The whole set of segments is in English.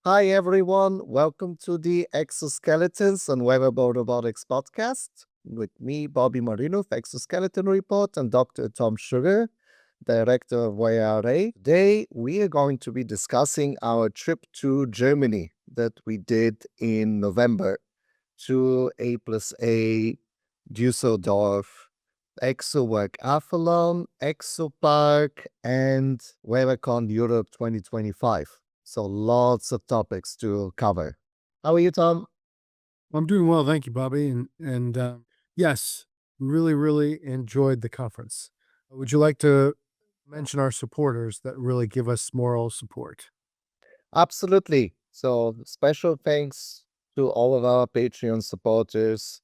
Hi, everyone. Welcome to the Exoskeletons and Wearable Robotics podcast with me, Bobby Marinov, Exoskeleton Report, and Dr. Tom Sugar, Director of WearRAcon. Today, we are going to be discussing our trip to Germany that we did in November to A+A Düsseldorf, ExoWorkAthlon, ExoPark, and WearRAcon Europe 2025. So lots of topics to cover. How are you, Tom? I'm doing well, thank you, Bobby. And yes, really enjoyed the conference. Would you like to mention our supporters that really give us moral support? Absolutely. So special thanks to all of our Patreon supporters.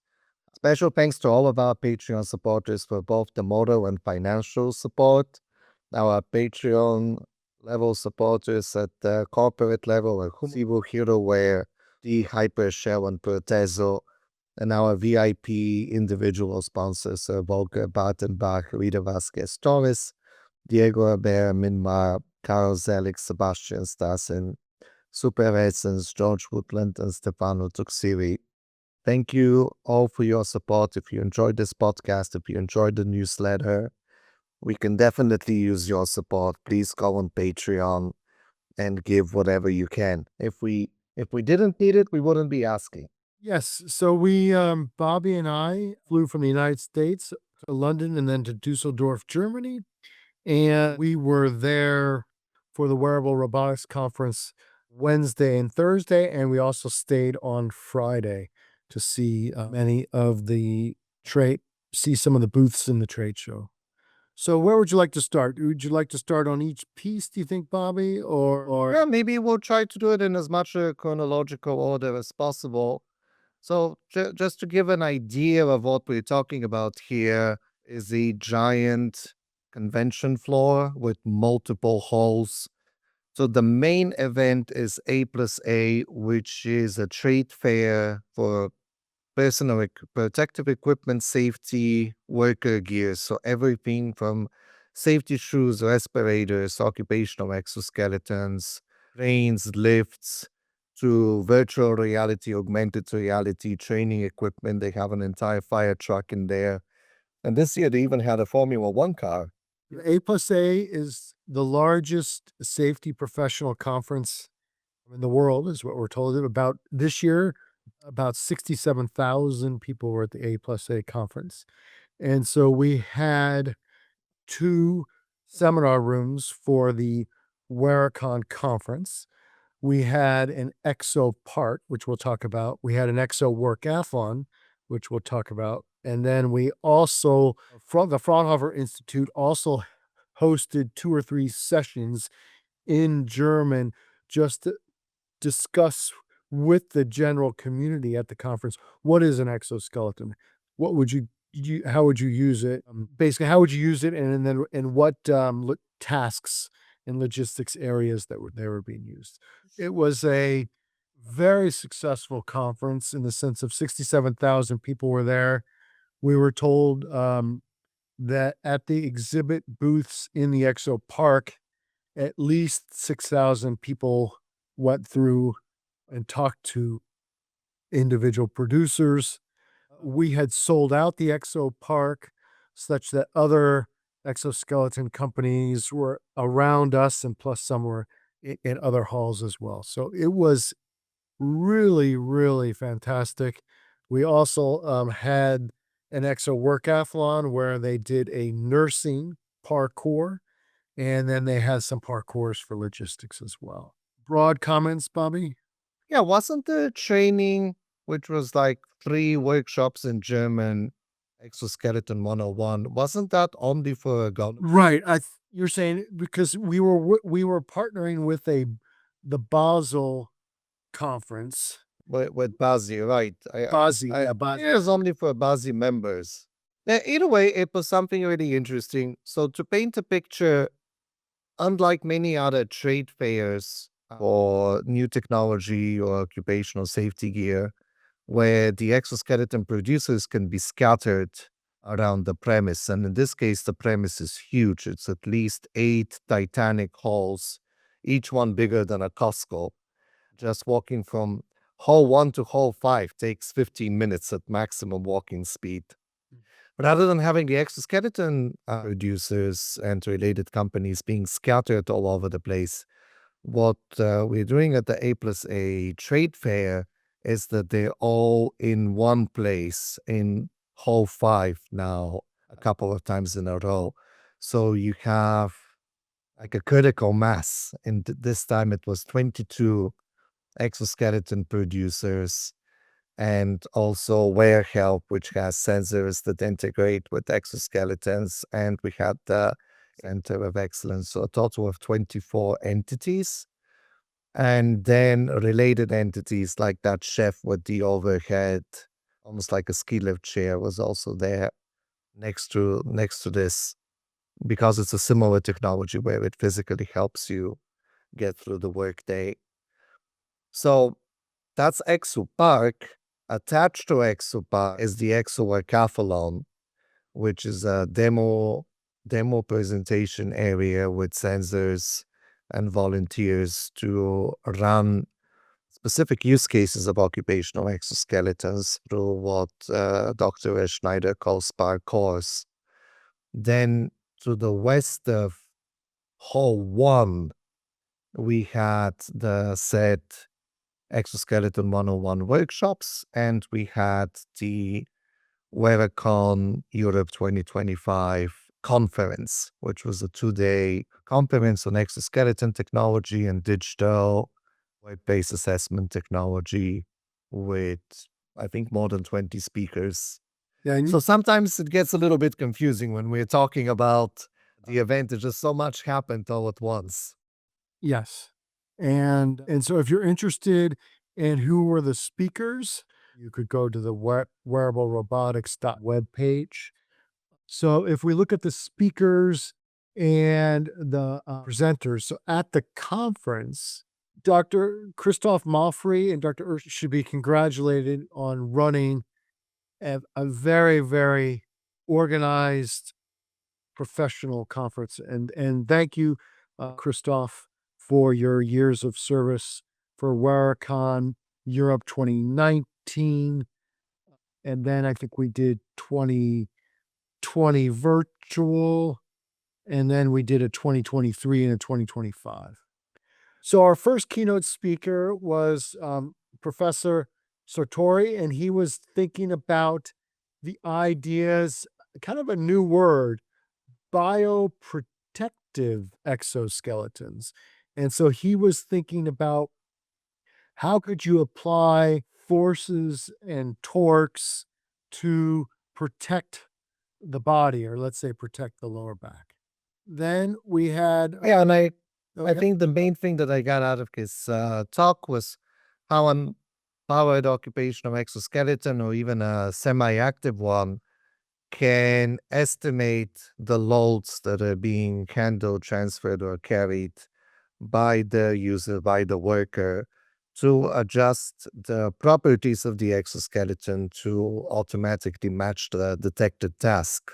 Special thanks to all of our Patreon supporters for both the moral and financial support. Our Patreon level supporters at the corporate level are Humo Hero Wear, the Hyper Shell and Protezo, and our VIP individual sponsors are Volker Bartenbach, Rita Vasquez Torres, Diego Aber, Minmar, Carl Zelig, Sebastian Stassen, Super Essence, George Woodland, and Stefano Tuxiri. Thank you all for your support. If you enjoyed this podcast, if you enjoyed the newsletter, we can definitely use your support. Please go on Patreon and give whatever you can. If we didn't need it, we wouldn't be asking. Yes, so Bobby and I flew from the United States to London and then to Dusseldorf, Germany, and we were there for the Wearable Robotics Conference Wednesday and Thursday, and we also stayed on Friday to see many of the trade, see some of the booths in the trade show. So where would you like to start? Would you like to start on each piece, do you think, Bobby? Yeah, maybe we'll try to do it in as much a chronological order as possible. So, just to give an idea of what we're talking about here, is a giant convention floor with multiple halls. So, the main event is A+A, which is a trade fair for personal protective equipment, safety, worker gear. So, everything from safety shoes, respirators, occupational exoskeletons, cranes, lifts, to virtual reality, augmented reality, training equipment. They have an entire fire truck in there. And this year they even had a Formula One car. A+A is the largest safety professional conference in the world, is what we're told. About this year, about 67,000 people were at the A+A conference. And so we had 2 seminar rooms for the WearRAcon conference. We had an ExoPark, which we'll talk about. We had an ExoWorkAthlon, which we'll talk about. And then we also, from the Fraunhofer Institute, also hosted 2 or 3 sessions in German just to discuss with the general community at the conference, what is an exoskeleton? What would you how would you use it? Basically, how would you use it, and then and what tasks and logistics areas that were being used. It was a very successful conference in the sense of 67,000 people were there. We were told that at the exhibit booths in the Exo Park, at least 6,000 people went through and talked to individual producers. We had sold out the Exo Park such that other exoskeleton companies were around us, and plus some were in other halls as well. So it was really fantastic. We also had an Exo Workathlon where they did a nursing parkour, and then they had some parkours for logistics as well. Broad comments, Bobby? Yeah, wasn't the training, which was like 3 workshops in German, Exoskeleton 101, wasn't that only for a government? Right. You're saying because we were partnering with the Basel conference. With Bazi, right? Bazi, yeah, It is only for Bazi members. Either way, it was something really interesting. So to paint a picture, unlike many other trade fairs for new technology or occupational safety gear, where the exoskeleton producers can be scattered around the premise. And in this case, the premise is huge. It's at least 8 titanic halls, each one bigger than a Costco. Just walking from hole 1 to hole 5 takes 15 minutes at maximum walking speed. But other than having the exoskeleton producers and related companies being scattered all over the place, what we're doing at the A+A trade fair is that they're all in one place in hall 5 now, a couple of times in a row. So you have like a critical mass. And this time it was 22 exoskeleton producers and also WearHelp, which has sensors that integrate with exoskeletons. And we had the Center of Excellence, so a total of 24 entities. And then related entities like that chef with the overhead, almost like a ski lift chair, was also there next to this, because it's a similar technology where it physically helps you get through the workday. So that's ExoPark. Attached to ExoPark is the ExoWorkAthlon, which is a demo presentation area with sensors and volunteers to run specific use cases of occupational exoskeletons through what Dr. Schneider calls parkours. Then to the west of Hall 1, we had the said Exoskeleton 101 workshops, and we had the WearRAcon Europe 2025 conference, which was a 2-day conference on exoskeleton technology and digital web-based assessment technology with, I think, more than 20 speakers. Yeah, So sometimes it gets a little bit confusing when we're talking about the event. There's just so much happened all at once. yes. And so if you're interested in who were the speakers, you could go to the Wearable Robotics web page. So if we look at the speakers and the presenters, so at the conference, Dr. Christoph Malfrey and Dr. Ursch should be congratulated on running a very, very organized professional conference. And thank you, Christoph, for your years of service for WearRAcon Europe 2019. And then I think we did 2020 virtual, and then we did a 2023 and a 2025. So our first keynote speaker was Professor Sartori, and he was thinking about the ideas, kind of a new word, bioprotective exoskeletons. And so he was thinking about how could you apply forces and torques to protect the body, or let's say protect the lower back. Then we had Yeah, and I okay. think the main thing that I got out of his talk was how an powered occupational exoskeleton, or even a semi-active one, can estimate the loads that are being handled, transferred, or carried by the user, by the worker, to adjust the properties of the exoskeleton to automatically match the detected task.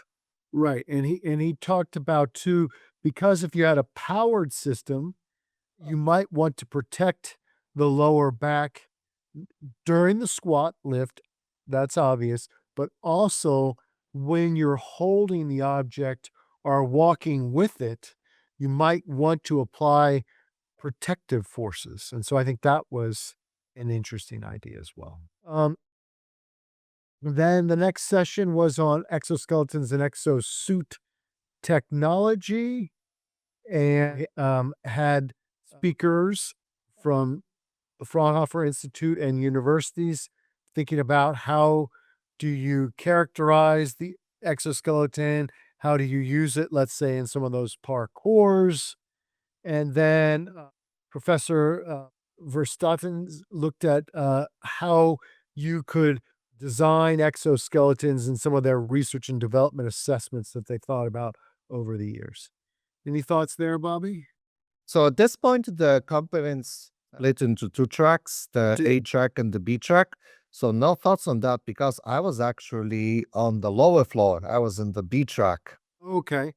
Right, and he talked about too, because if you had a powered system, you might want to protect the lower back during the squat lift, that's obvious, but also when you're holding the object or walking with it, you might want to apply protective forces. And so I think that was an interesting idea as well. Then the next session was on exoskeletons and exosuit technology, and had speakers from the Fraunhofer Institute and universities thinking about how do you characterize the exoskeleton, how do you use it, let's say, in some of those parkours. And then Professor Verstappen looked at how you could design exoskeletons and some of their research and development assessments that they thought about over the years. Any thoughts there, Bobby? So at this point, the conference split into 2 tracks, the A track and the B track. So no thoughts on that, because I was actually on the lower floor. I was in the B track. Okay.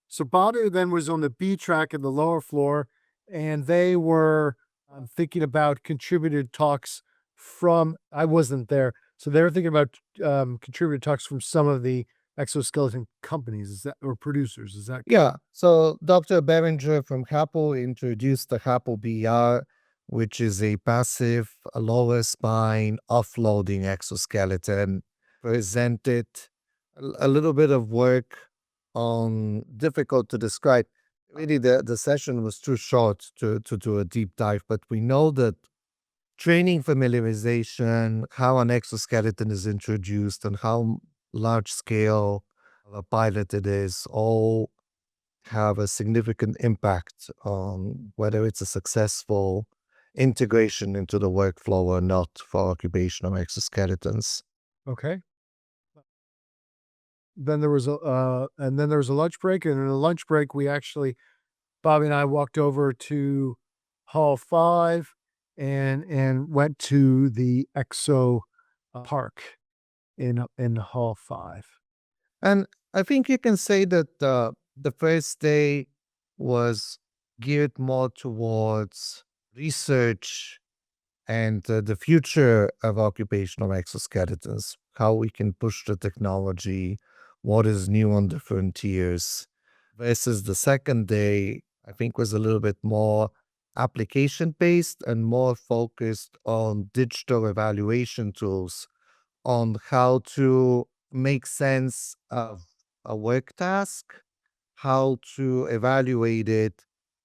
So Bobby then was on the B track in the lower floor, and they were I'm thinking about contributed talks from I wasn't there, so they were thinking about, contributed talks from some of the exoskeleton companies, is that or producers, is that Yeah, so Dr. Berenger from Happel introduced the Happel BR, which is a passive lower spine offloading exoskeleton, presented a little bit of work on difficult to describe. Really, the session was too short to do a deep dive, but we know that training familiarization, how an exoskeleton is introduced, and how large scale of a pilot it is, all have a significant impact on whether it's a successful integration into the workflow or not for occupational exoskeletons. okay? Then there was and then there was a lunch break, and in a lunch break, we actually Bobby and I walked over to Hall 5 and went to the Exo Park in Hall 5. And I think you can say that the first day was geared more towards research and the future of occupational exoskeletons, how we can push the technology, what is new on the frontiers, versus the second day, I think was a little bit more application based and more focused on digital evaluation tools on how to make sense of a work task, how to evaluate it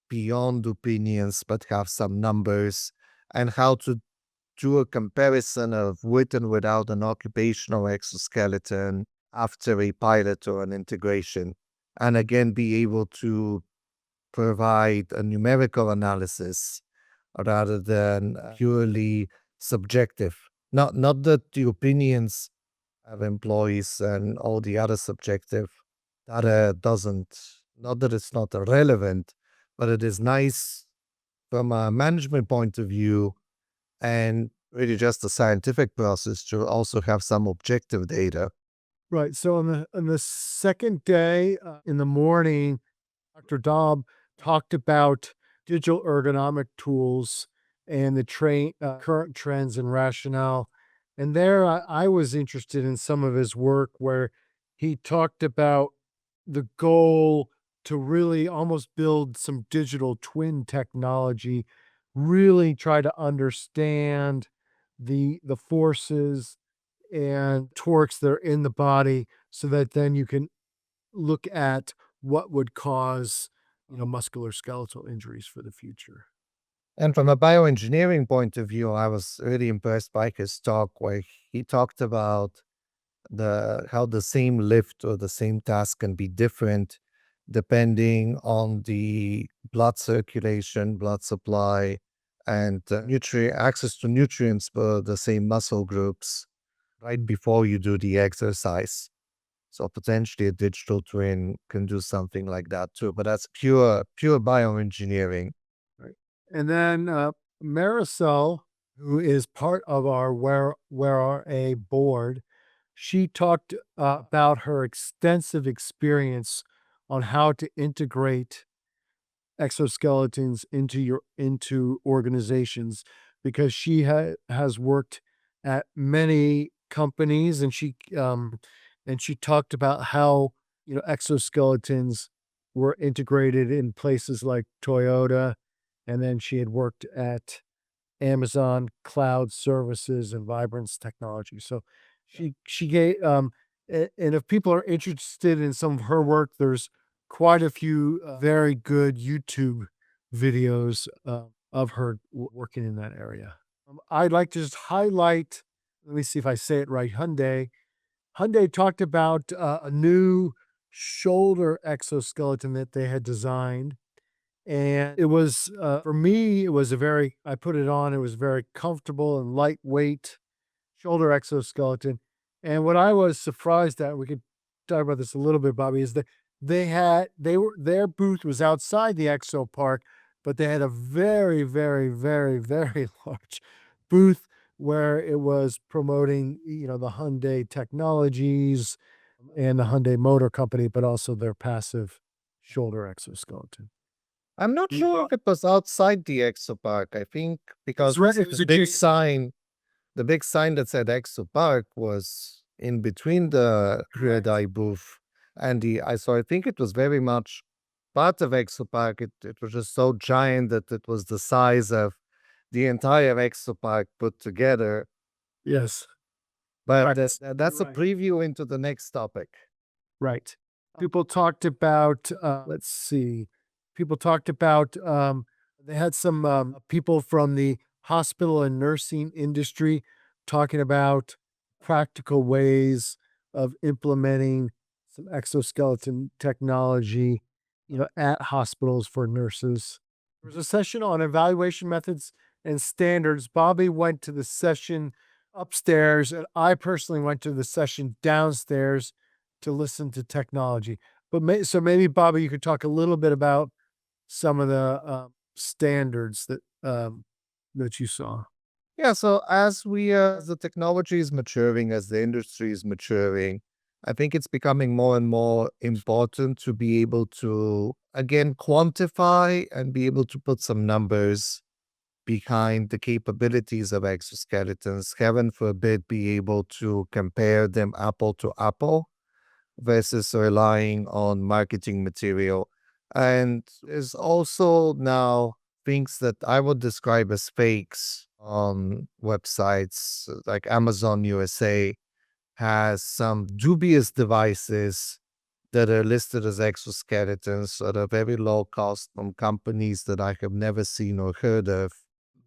beyond opinions, but have some numbers, and how to do a comparison of with and without an occupational exoskeleton after a pilot or an integration. And again, be able to provide a numerical analysis rather than purely subjective. Not that the opinions of employees and all the other subjective data doesn't, not that it's not relevant, but it is nice from a management point of view and really just a scientific process to also have some objective data. Right. So on the second day in the morning, Dr. Daub talked about digital ergonomic tools and the current trends and rationale. And there I was interested in some of his work where he talked about the goal to really almost build some digital twin technology, really try to understand the forces and torques that are in the body so that then you can look at what would cause, musculoskeletal injuries for the future. And from a bioengineering point of view, I was really impressed by his talk where he talked about the how the same lift or the same task can be different depending on the blood circulation, blood supply, and nutrient access to nutrients for the same muscle groups right before you do the exercise. So potentially a digital twin can do something like that too, but that's pure bioengineering. Right. And then Marisol, who is part of our WearRA board, she talked about her extensive experience on how to integrate exoskeletons into organizations because she has worked at many companies and she talked about how exoskeletons were integrated in places like Toyota, and then she had worked at Amazon Cloud Services and Vibrance Technology. So she gave and if people are interested in some of her work, there's quite a few very good YouTube videos of her working in that area. I'd like to just highlight. Let me see if I say it right. Hyundai. Hyundai talked about a new shoulder exoskeleton that they had designed, and it was, for me, it was a very I put it on, it was very comfortable and lightweight shoulder exoskeleton. And what I was surprised at, we could talk about this a little bit, Bobby, is that their booth was outside the Exo Park, but they had a very, very, very, very large booth where it was promoting, the Hyundai technologies and the Hyundai Motor Company, but also their passive shoulder exoskeleton. I'm not sure if it was outside the ExoPark. I think because It was the big sign that said ExoPark was in between the red eye booth and the I so I think it was very much part of ExoPark. It was just so giant that it was the size of the entire ExoPark put together. Yes. But Right. that's a Right. preview into the next topic. Right. People talked about, let's see, people talked about, they had some people from the hospital and nursing industry talking about practical ways of implementing some exoskeleton technology, at hospitals for nurses. There was a session on evaluation methods and standards. Bobby went to the session upstairs, and I personally went to the session downstairs to listen to technology. But so maybe Bobby, you could talk a little bit about some of the standards that you saw. Yeah, so as the technology is maturing, as the industry is maturing, I think it's becoming more and more important to be able to again quantify and be able to put some numbers behind the capabilities of exoskeletons. Heaven forbid be able to compare them apple to apple versus relying on marketing material. And there's also now things that I would describe as fakes on websites like Amazon USA has some dubious devices that are listed as exoskeletons at a very low cost from companies that I have never seen or heard of.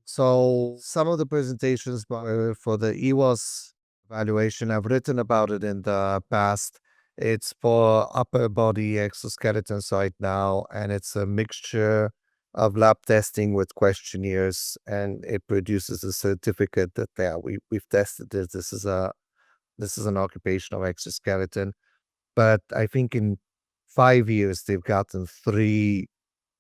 So some of the presentations for the EWAS evaluation, I've written about it in the past. It's for upper body exoskeletons right now, and it's a mixture of lab testing with questionnaires, and it produces a certificate that we've tested this. This is an occupational exoskeleton. But I think in 5 years they've gotten 3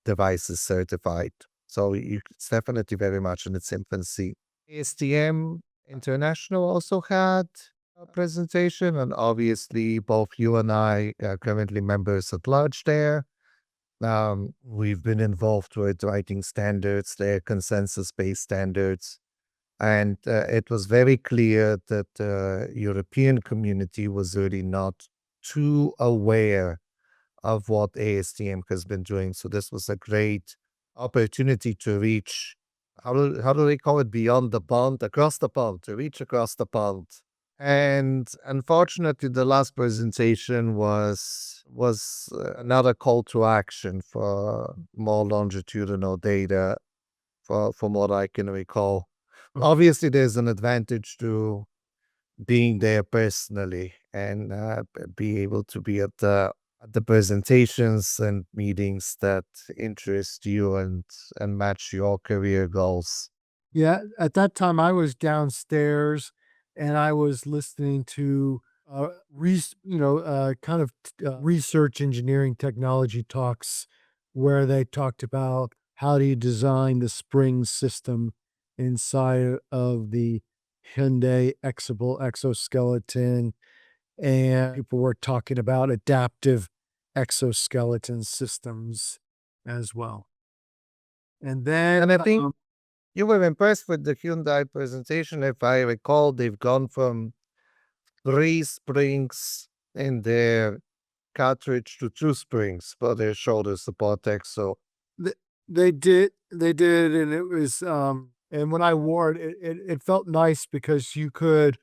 devices certified. So it's definitely very much in its infancy. ASTM International also had a presentation, and obviously both you and I are currently members at large there. We've been involved with writing standards, their consensus-based standards, and it was very clear that the European community was really not too aware of what ASTM has been doing. So this was a great opportunity to reach, how do they call it, beyond the pond, across the pond, to reach across the pond. And unfortunately, the last presentation was another call to action for more longitudinal data, from what I can recall. Obviously, there's an advantage to being there personally and be able to be at the presentations and meetings that interest you and match your career goals. Yeah, at that time I was downstairs and I was listening to kind of research engineering technology talks where they talked about how do you design the spring system inside of the Hyundai Exable exoskeleton, and people were talking about adaptive exoskeleton systems as well. And then And I think you were impressed with the Hyundai presentation. If I recall, they've gone from 3 springs in their cartridge to 2 springs for their shoulder support exo. Th they did, and it was, and when I wore it, it felt nice because you could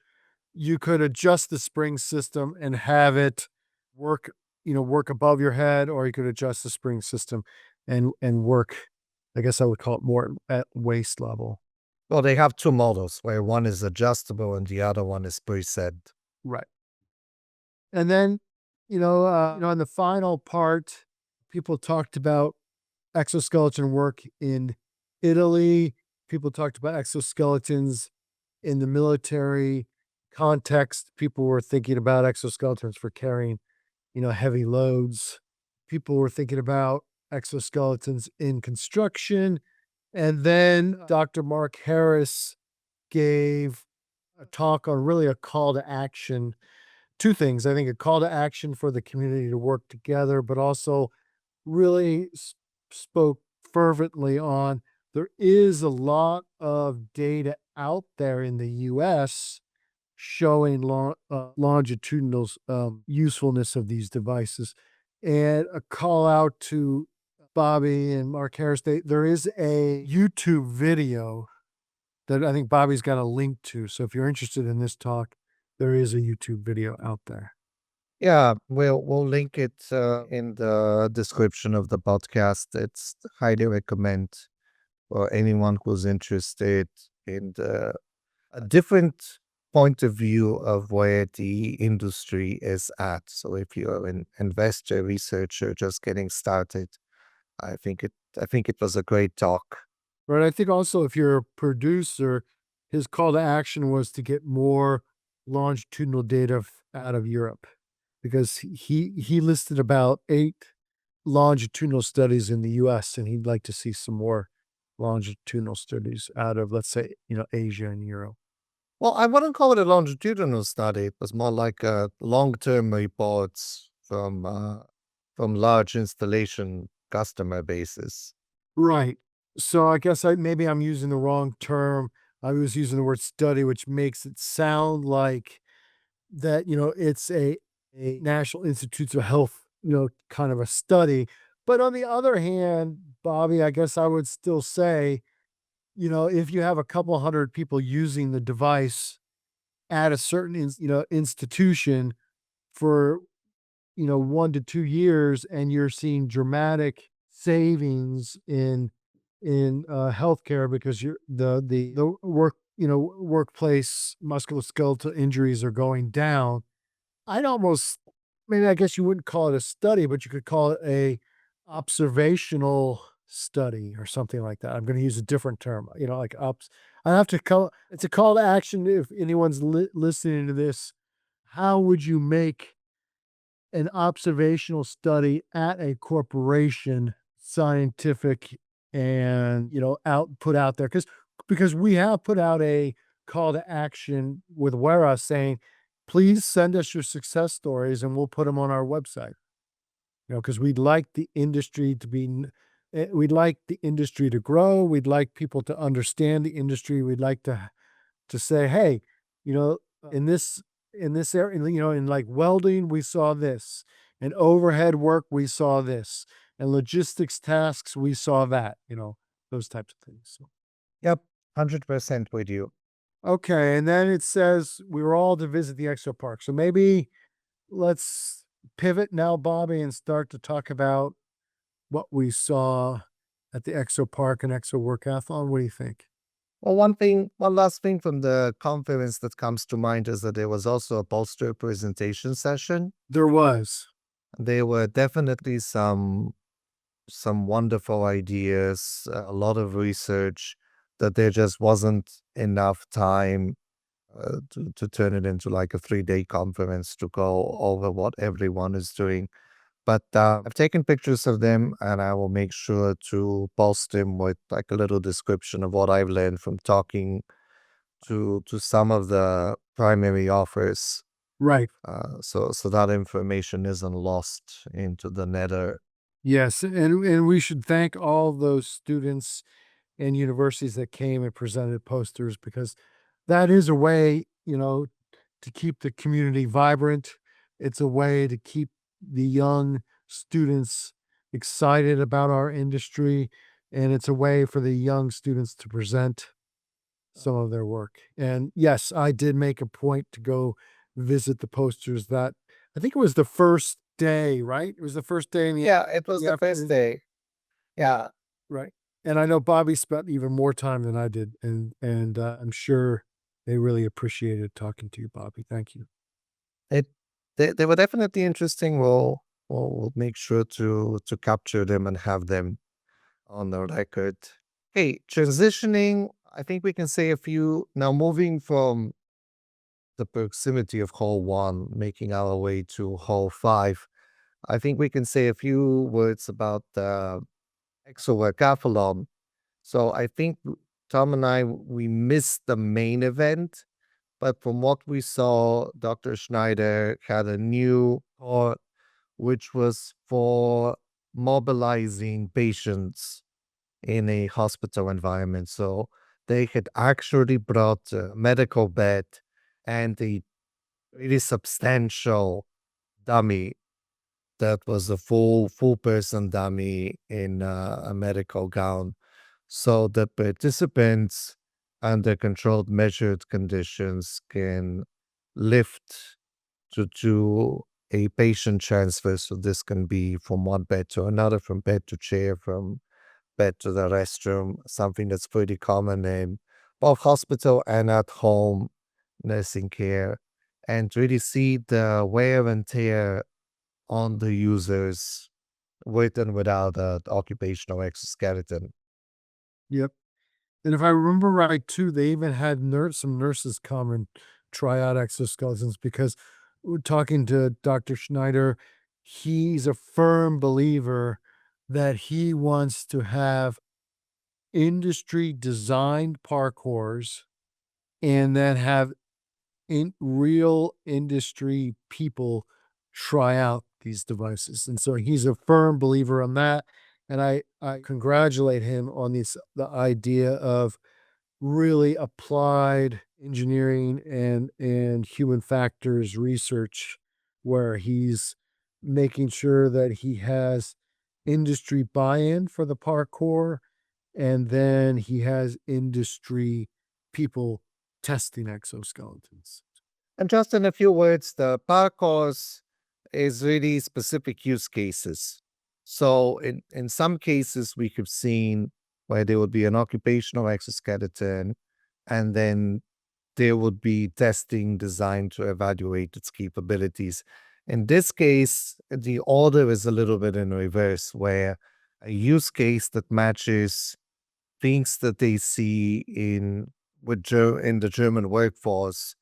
adjust the spring system and have it work, work above your head, or you could adjust the spring system and work, I guess I would call it more at waist level. Well, they have 2 models where one is adjustable and the other one is preset. Right. And then, in the final part, people talked about exoskeleton work in Italy. People talked about exoskeletons in the military context. People were thinking about exoskeletons for carrying, heavy loads. People were thinking about exoskeletons in construction. And then Dr. Mark Harris gave a talk on really a call to action. Two things. I think a call to action for the community to work together, but also really spoke fervently on. There is a lot of data out there in the US showing longitudinal usefulness of these devices. And a call out to Bobby and Mark Harris. There is a YouTube video that I think Bobby's got a link to. So if you're interested in this talk, there is a YouTube video out there. Yeah, we'll link it in the description of the podcast. It's highly recommend for anyone who's interested in a different point of view of where the industry is at. So if you're an investor, researcher, just getting started, I think it was a great talk. Right. I think also if you're a producer, his call to action was to get more longitudinal data out of Europe because he listed about 8 longitudinal studies in the US and he'd like to see some more longitudinal studies out of, let's say, Asia and Europe. Well, I wouldn't call it a longitudinal study. It was more like long-term reports from large installation customer bases. Right. So I guess maybe I'm using the wrong term. I was using the word study, which makes it sound like that, it's a National Institutes of Health, kind of a study. But on the other hand, Bobby, I guess I would still say, if you have a couple hundred people using the device at a certain, institution for, 1 to 2 years, and you're seeing dramatic savings in healthcare because the workplace musculoskeletal injuries are going down. I'd almost maybe I guess you wouldn't call it a study, but you could call it a observational study or something like that. I'm going to use a different term, like I have to call it's a call to action. If anyone's listening to this, how would you make an observational study at a corporation scientific and put out there because we have put out a call to action with Wera saying, please send us your success stories and we'll put them on our website. Because we'd like the industry to we'd like the industry to grow. We'd like people to understand the industry. We'd like to say, hey, you know, in this area, in like welding, we saw this, and overhead work, we saw this, and logistics tasks, we saw that, those types of things. So, Yep, 100% with you. okay. And then it says we were all to visit the ExoPark. So maybe let's pivot now, Bobby, and start to talk about what we saw at the ExoPark and ExoWorkAthlon. What do you think? Well, one last thing from the conference that comes to mind is that there was also a poster presentation session. There was. There were definitely some wonderful ideas, a lot of research that there just wasn't enough time to turn it into like a 3-day conference to go over what everyone is doing. But I've taken pictures of them and I will make sure to post them with like a little description of what I've learned from talking to some of the primary authors. Right. So that information isn't lost into the nether. Yes, and we should thank all those students and universities that came and presented posters because that is a way, to keep the community vibrant. It's a way to keep the young students excited about our industry, and it's a way for the young students to present some of their work. And yes, I did make a point to go visit the posters that I think it was the first day, right? It was the first day in Yeah, it was the the first afternoon, day. Yeah. right? And I know Bobby spent even more time than I did, and I'm sure they really appreciated talking to you, Bobby. Thank you. It they were definitely interesting. We'll make sure to capture them and have them on the record. Hey, transitioning, I think we can say a few now moving from the proximity of hole one, making our way to hole five. I think we can say a few words about the ExoWorkAthlon. So I think Tom and I we missed the main event, but from what we saw, Dr. Schneider had a new thought, which was for mobilizing patients in a hospital environment. So they had actually brought a medical bed and a really substantial dummy that was a full person dummy in a medical gown. So the participants under controlled measured conditions can lift to a patient transfer. So this can be from one bed to another, from bed to chair, from bed to the restroom, something that's pretty common in both hospital and at home nursing care, and really see the wear and tear on the users with and without an occupational exoskeleton. Yep. And if I remember right too, they even had some nurses come and try out exoskeletons because we're talking to Dr. Schneider, he's a firm believer that he wants to have industry designed parkours and then have in real industry people try out these devices. And so he's a firm believer on that. And I congratulate him on the idea of really applied engineering and human factors research where he's making sure that he has industry buy-in for the parkour and then he has industry people testing exoskeletons. And just in a few words, the parkours is really specific use cases. So in some cases, we have seen where there would be an occupational exoskeleton, and then there would be testing designed to evaluate its capabilities. In this case, the order is a little bit in reverse, where a use case that matches things that they see in the German workforce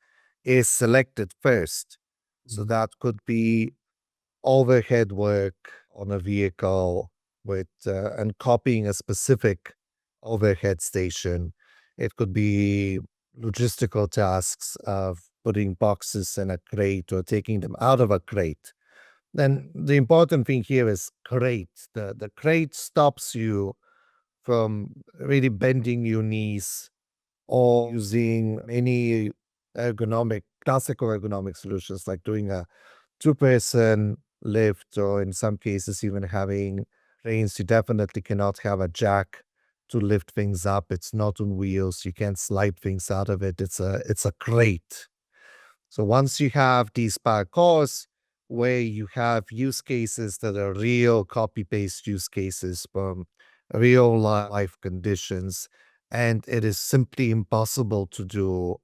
is selected first. So Mhm. that could be overhead work on a vehicle with and copying a specific overhead station. It could be logistical tasks of putting boxes in a crate or taking them out of a crate. Then the important thing here is crate. The crate stops you from really bending your knees or using any classical ergonomic solutions like doing a two-person lift, or in some cases, even having reins. You definitely cannot have a jack to lift things up. It's not on wheels. You can't slide things out of it. It's a crate. So once you have these parkours where you have use cases that are real copy-paste use cases from real life conditions, and it is simply impossible to do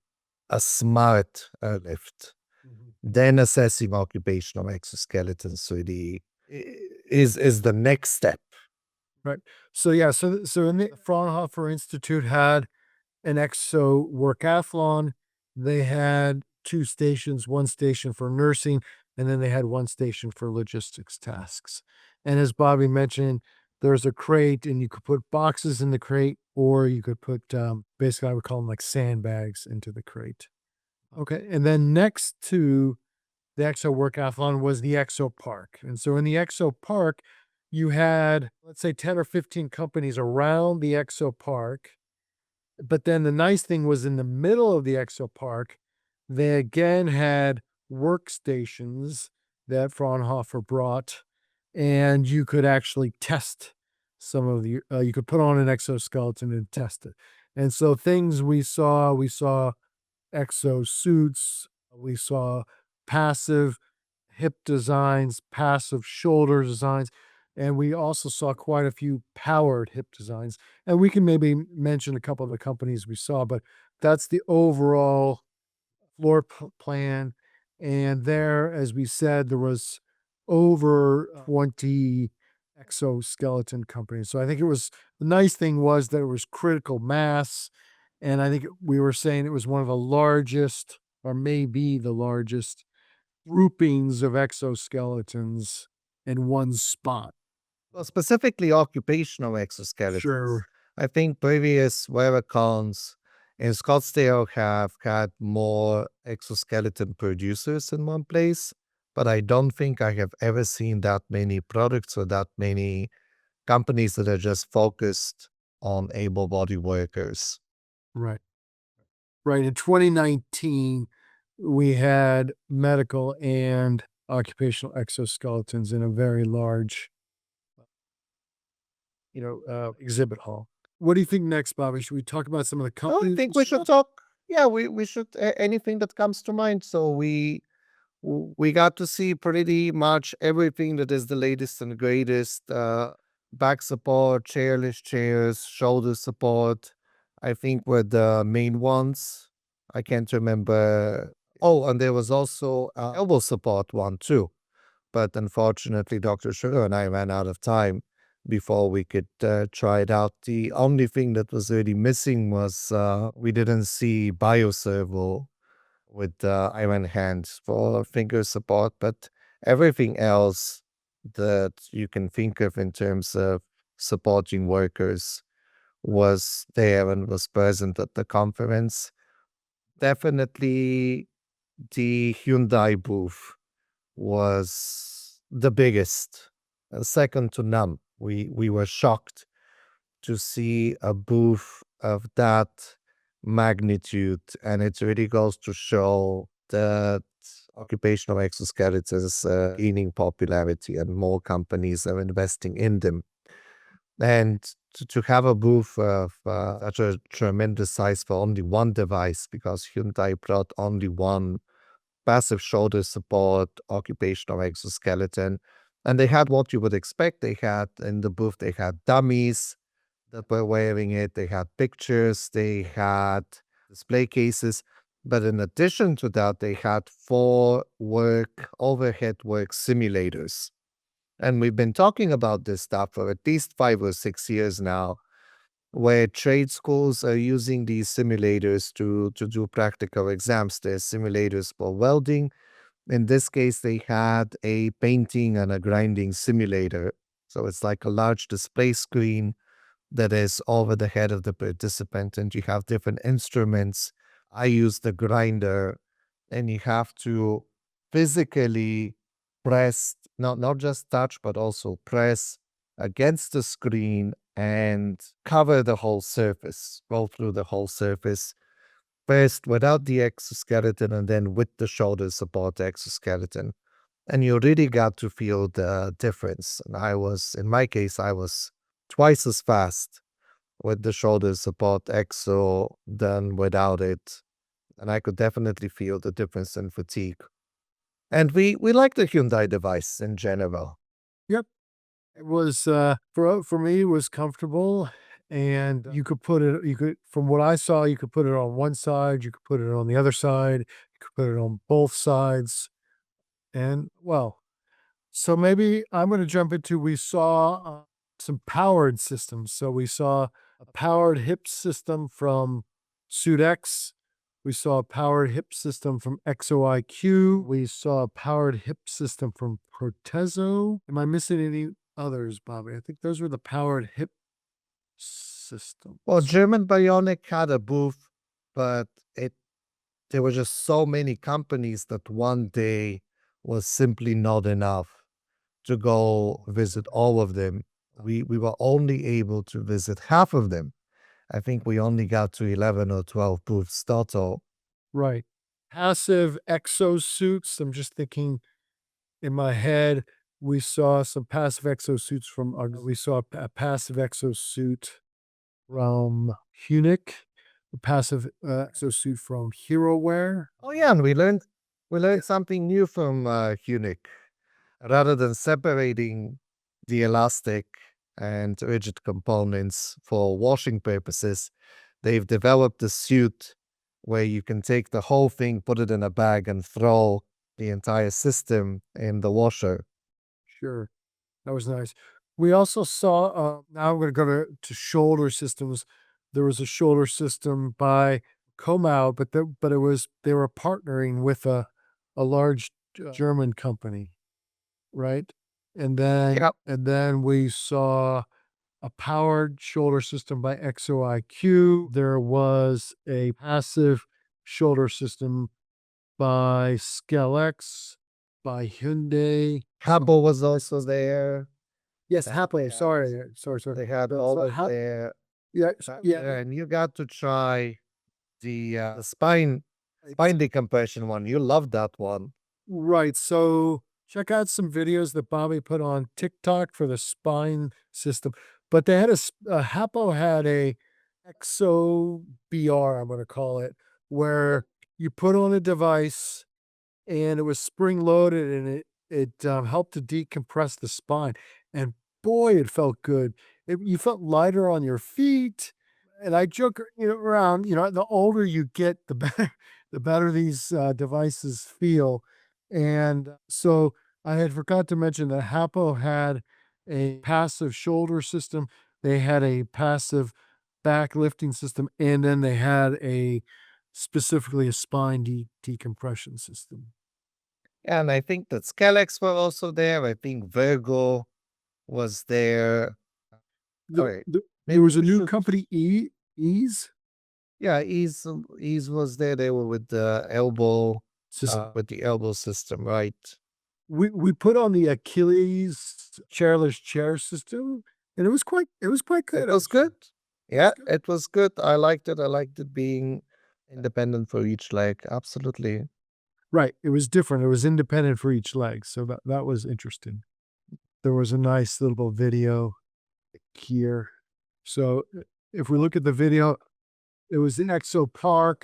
a smart lift, Mhm. then assessing occupational exoskeletons really is the next step. Right. So yeah, so in the Fraunhofer Institute had an ExoWorkAthlon. They had two stations, one station for nursing, and then they had one station for logistics tasks. And as Bobby mentioned, there's a crate, and you could put boxes in the crate, or you could put basically I would call them like sandbags into the crate. Okay, and then next to the Exo Workathlon was the Exo Park. And so in the Exo Park, you had, let's say, 10 or 15 companies around the Exo Park. But then the nice thing was in the middle of the Exo Park, they again had workstations that Fraunhofer brought, and you could actually test some of you could put on an exoskeleton and test it. And so things we saw exosuits, we saw passive hip designs, passive shoulder designs, and we also saw quite a few powered hip designs. And we can maybe mention a couple of the companies we saw, but that's the overall plan. And there, as we said, there was over 20 exoskeleton companies. So I think it was the nice thing was that it was critical mass. And I think we were saying it was one of the largest, or maybe the largest, groupings of exoskeletons in one spot. Well, specifically occupational exoskeletons. Sure. I think previous WearRAcons in Scottsdale have had more exoskeleton producers in one place, but I don't think I have ever seen that many products or that many companies that are just focused on able-bodied workers. Right. Right. In 2019, we had medical and occupational exoskeletons in a very large, exhibit hall. What do you think next, Bobby? Should we talk about some of the Oh, I companies? think we should talk. Yeah, we should anything that comes to mind. So we got to see pretty much everything that is the latest and greatest. Back support, chairless chairs, shoulder support. I think were the main ones. I can't remember. Oh, and there was also elbow support one too. But unfortunately, Dr. Sugar and I ran out of time before we could try it out. The only thing that was really missing was we didn't see bioservo with iron hands for finger support, but everything else that you can think of in terms of supporting workers was there and was present at the conference. Definitely the Hyundai booth was the biggest, second to none. We were shocked to see a booth of that magnitude, and it really goes to show that occupational exoskeletons are gaining popularity and more companies are investing in them. And to have a booth of such a tremendous size for only one device, because Hyundai brought only one passive shoulder support occupational exoskeleton. And they had what you would expect. They had in the booth, they had dummies that were wearing it, they had pictures, they had display cases. But in addition to that, they had four overhead work simulators. And we've been talking about this stuff for at least 5 or 6 years now, where trade schools are using these simulators to do practical exams. There's simulators for welding. In this case, they had a painting and a grinding simulator. So it's like a large display screen that is over the head of the participant, and you have different instruments. I use the grinder, and you have to physically press, not just touch, but also press against the screen and cover the whole surface, go through the whole surface. First without the exoskeleton and then with the shoulder support exoskeleton. And you really got to feel the difference. And in my case, I was twice as fast with the shoulder support exo than without it. And I could definitely feel the difference in fatigue. And we like the Hyundai device in general. Yep. It was, for me, it was comfortable, and you could from what I saw, you could put it on one side, you could put it on the other side, you could put it on both sides, and, well, so maybe I'm gonna jump into we saw, some powered systems. So we saw a powered hip system from Suit X. We saw a powered hip system from ExoIQ. We saw a powered hip system from Protezo. Am I missing any others, Bobby? I think those were the powered hip systems. Well, German Bionic had a booth, but there were just so many companies that one day was simply not enough to go visit all of them. We were only able to visit half of them. I think we only got to 11 or 12 booths total. Right. Passive exosuits. I'm just thinking in my head, we saw some passive exosuits from, we saw a passive exosuit from Hunic, a passive exosuit from HeroWare. Oh yeah, and we learned something new from Hunic. Rather than separating the elastic and rigid components for washing purposes, they've developed a suit where you can take the whole thing, put it in a bag, and throw the entire system in the washer. Sure. That was nice. We also saw, now I'm going to go to shoulder systems. There was a shoulder system by Comau, but they were partnering with a large German company, right? Yep. And then we saw a powered shoulder system by ExoIQ. There was a passive shoulder system by Skelex, by Hyundai. Hubble was also there. Yes, happily. Sorry. They had all of there. Yeah, yeah, And you got to try the spine decompression one. You love that one. right. So check out some videos that Bobby put on TikTok for the spine system. But they had Hapo had a ExoBR, I'm going to call it, where you put on a device and it was spring loaded and it helped to decompress the spine. And boy, it felt good. You felt lighter on your feet. And I joke, around. The older you get, the better, the better these devices feel. And so I had forgot to mention that Hapo had a passive shoulder system. They had a passive back lifting system, and then they had specifically a spine decompression system. And I think that Skelex were also there. I think Virgo was there. All right. There Maybe was a we new should. company, Ease Yeah, Ease was there. They were with the elbow, system. with the elbow system, right? We put on the Achilles chairless chair system, and it was quite It good, was actually. good. Yeah, it was good. I liked it. I liked it being independent for each leg. Absolutely. Right, it was different. It was independent for each leg, so that was interesting. There was a nice little video here. So if we look at the video, it was in ExoPark.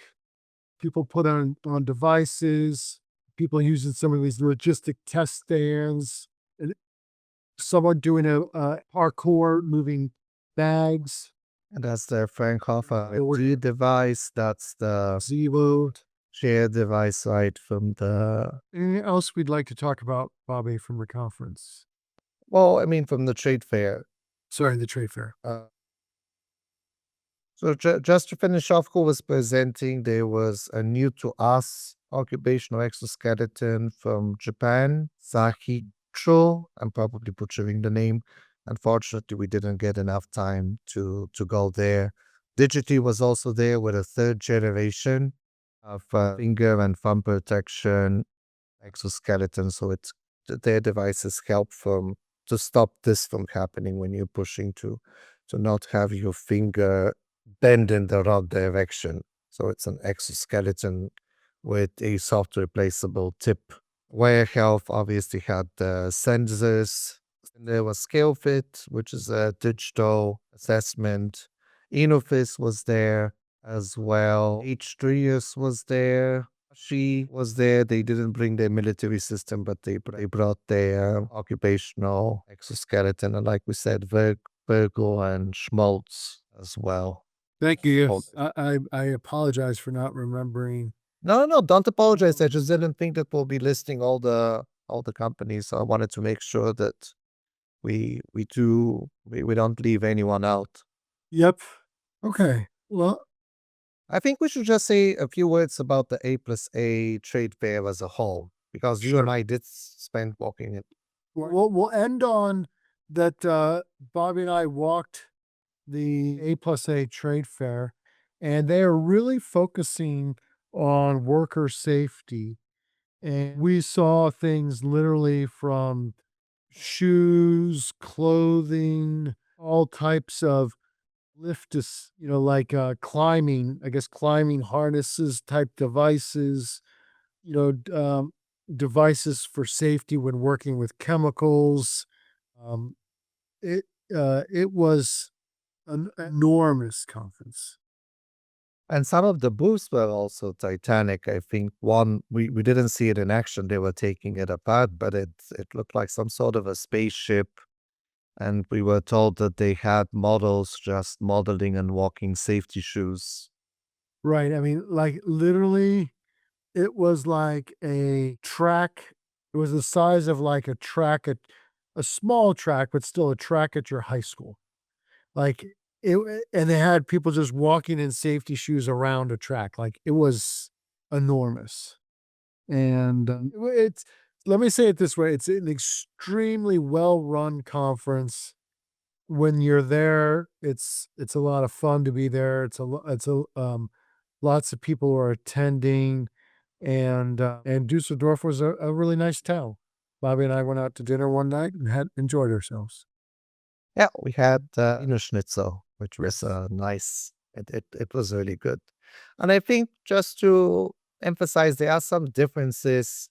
People put on devices. People using some of these logistic test stands. And someone doing a parkour, moving bags. And that's the Fraunhofer There were G device. That's the Zero. chair device, right? From the, Anything else we'd like to talk about, Bobby, from the conference? well, I mean, from the trade fair. Sorry, the trade fair. So just to finish off, who was presenting? There was a new to us occupational exoskeleton from Japan, Sahicho. I'm probably butchering the name. Unfortunately, we didn't get enough time to go there. Digity was also there with a third generation of finger and thumb protection exoskeleton. So their devices help from to stop this from happening when you're pushing to not have your finger bend in the wrong direction. So it's an exoskeleton with a soft replaceable tip. Wear Health obviously had the sensors. And there was ScaleFit, which is a digital assessment. Inofis was there as well. H3s was there. She was there. They didn't bring their military system, but they brought their occupational exoskeleton. And like we said, Virgo and Schmaltz as well. Thank you. Oh, I apologize for not remembering. no, don't apologize. I just didn't think that we'll be listing all the companies. So I wanted to make sure that we don't leave anyone out. Yep. Okay. Well, I think we should just say a few words about the A+A trade fair as a whole, because you and I did spend walking it. we'll end on that. Bobby and I walked the A+A trade fair, and they are really focusing on worker safety. And we saw things literally from shoes, clothing, all types of like climbing, I guess climbing harnesses type devices, you know, d- um, devices for safety when working with chemicals. Um, it was an enormous conference. And some of the booths were also Titanic. I think one we didn't see it in action. They were taking it apart, but it looked like some sort of a spaceship. And we were told that they had models just modeling and walking safety shoes. Right. I mean, like literally, it was like a track. It was the size of like a track at a small track, but still a track at your high school. Like and they had people just walking in safety shoes around a track. Like it was enormous. And it's, let me say it this way, it's an extremely well-run conference. When you're there, it's a lot of fun to be there. Lots of people are attending, and Dusseldorf was a really nice town. Bobby and I went out to dinner one night and had enjoyed ourselves. Yeah, we had Wiener Schnitzel. which was Yes. nice. It was really good. And I think just to emphasize, there are some differences.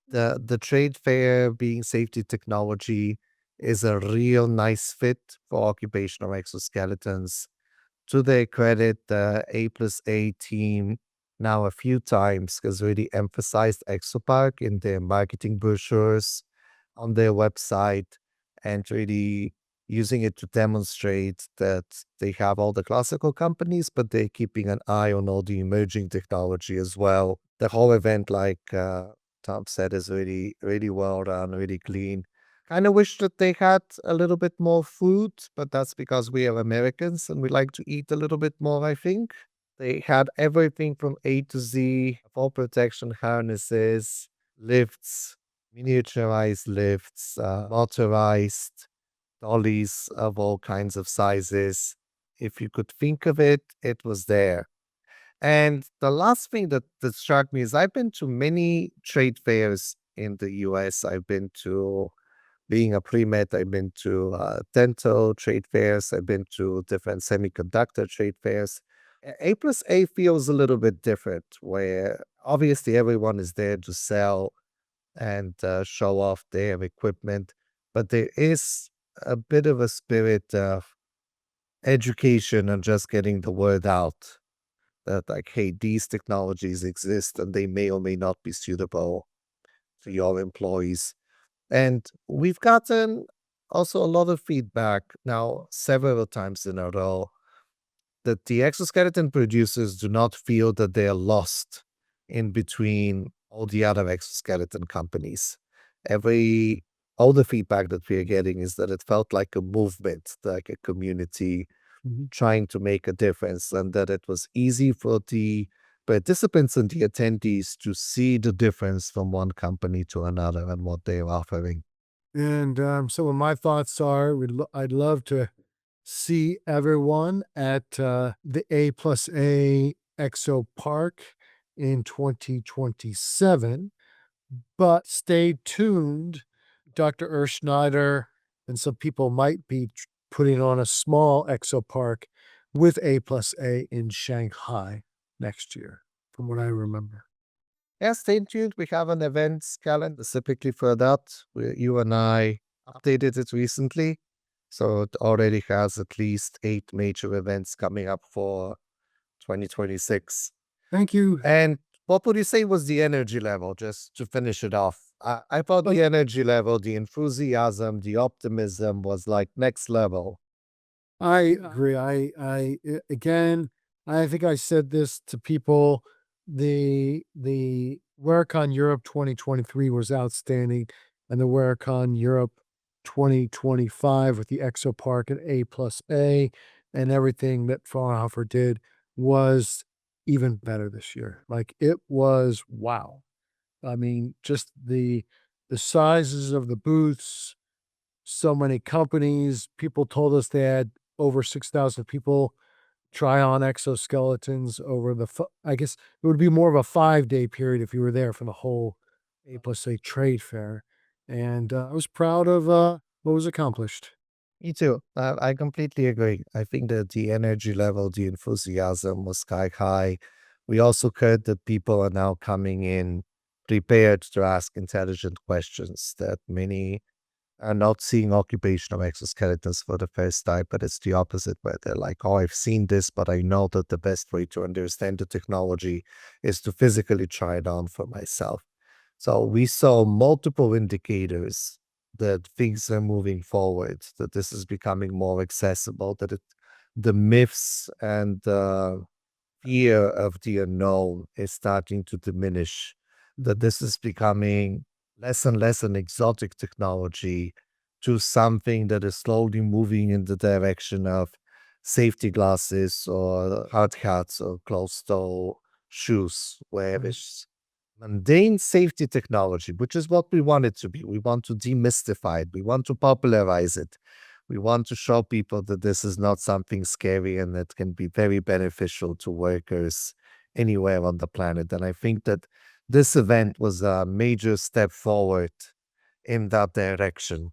The trade fair being safety technology is a real nice fit for occupational exoskeletons. To their credit, the A+A team now a few times has really emphasized ExoPark in their marketing brochures on their website and really using it to demonstrate that they have all the classical companies, but they're keeping an eye on all the emerging technology as well. The whole event, like Tom said, is really, really well done, really clean. Kind of wish that they had a little bit more food, but that's because we are Americans and we like to eat a little bit more, I think. They had everything from A to Z, fall protection harnesses, lifts, miniaturized lifts, motorized dollies of all kinds of sizes. If you could think of it, it was there. And the last thing that struck me is I've been to many trade fairs in the US. I've been to being a pre-med, I've been to dental trade fairs. I've been to different semiconductor trade fairs. A+A feels a little bit different, where obviously everyone is there to sell and show off their equipment, but there is a bit of a spirit of education and just getting the word out that, like, hey, these technologies exist and they may or may not be suitable to your employees. And we've gotten also a lot of feedback now several times in a row that the exoskeleton producers do not feel that they are lost in between all the other exoskeleton companies. Every all the feedback that we are getting is that it felt like a movement, like a community Mhm. trying to make a difference, and that it was easy for the participants and the attendees to see the difference from one company to another and what they're offering. And some of my thoughts are I'd love to see everyone at the A+A Exo Park in 2027. But stay tuned. Dr. Schneider and some people might be putting on a small Exo Park with A+A in Shanghai next year, from what I remember. Yeah, stay tuned. We have an events calendar specifically for that. You and I updated it recently. So it already has at least 8 major events coming up for 2026. Thank you. And what would you say was the energy level, just to finish it off? I thought Like, the energy level, the enthusiasm, the optimism was like next level. I agree. Again, I think I said this to people. The WearRAcon Europe 2023 was outstanding, and the WearRAcon Europe 2025 with the ExoPark and A+A and everything that Fraunhofer did was even better this year. Like it was wow. I mean, just the sizes of the booths, so many companies. People told us they had over 6,000 people try on exoskeletons over I guess it would be more of a 5-day period if you were there for the whole A+A trade fair. And I was proud of what was accomplished. Me too. I completely agree. I think that the energy level, the enthusiasm was sky high. We also heard that people are now coming in prepared to ask intelligent questions, that many are not seeing occupational exoskeletons for the first time, but it's the opposite, where they're like, oh, I've seen this, but I know that the best way to understand the technology is to physically try it on for myself. So we saw multiple indicators that things are moving forward, that this is becoming more accessible, that the myths and fear of the unknown is starting to diminish, that Mhm. this is becoming less and less an exotic technology to something that is slowly moving in the direction of safety glasses or hard hats or closed toe shoes, where Right. it's mundane safety technology, which is what we want it to be. We want to demystify it. We want to popularize it. We want to show people that this is not something scary and that can be very beneficial to workers anywhere on the planet. And I think that this event was a major step forward in that direction.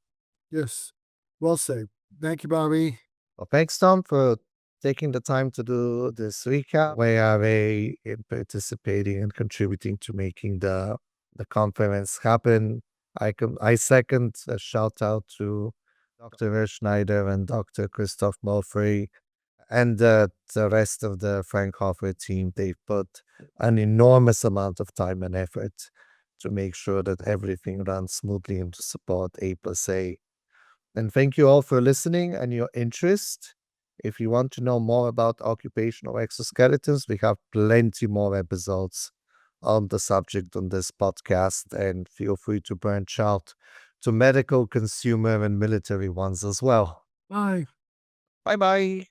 Yes. Well said. Thank you, Bobby. Well, thanks, Tom, for taking the time to do this recap. We are participating and contributing to making the conference happen. I second a shout out to Dr. Schneider and Dr. Christoph Mulfrey and the rest of the Fraunhofer team. They put an enormous amount of time and effort to make sure that everything runs smoothly and to support A+A. And thank you all for listening and your interest. If you want to know more about occupational exoskeletons, we have plenty more episodes on the subject on this podcast, and feel free to branch out to medical, consumer, and military ones as well. Bye. Bye bye.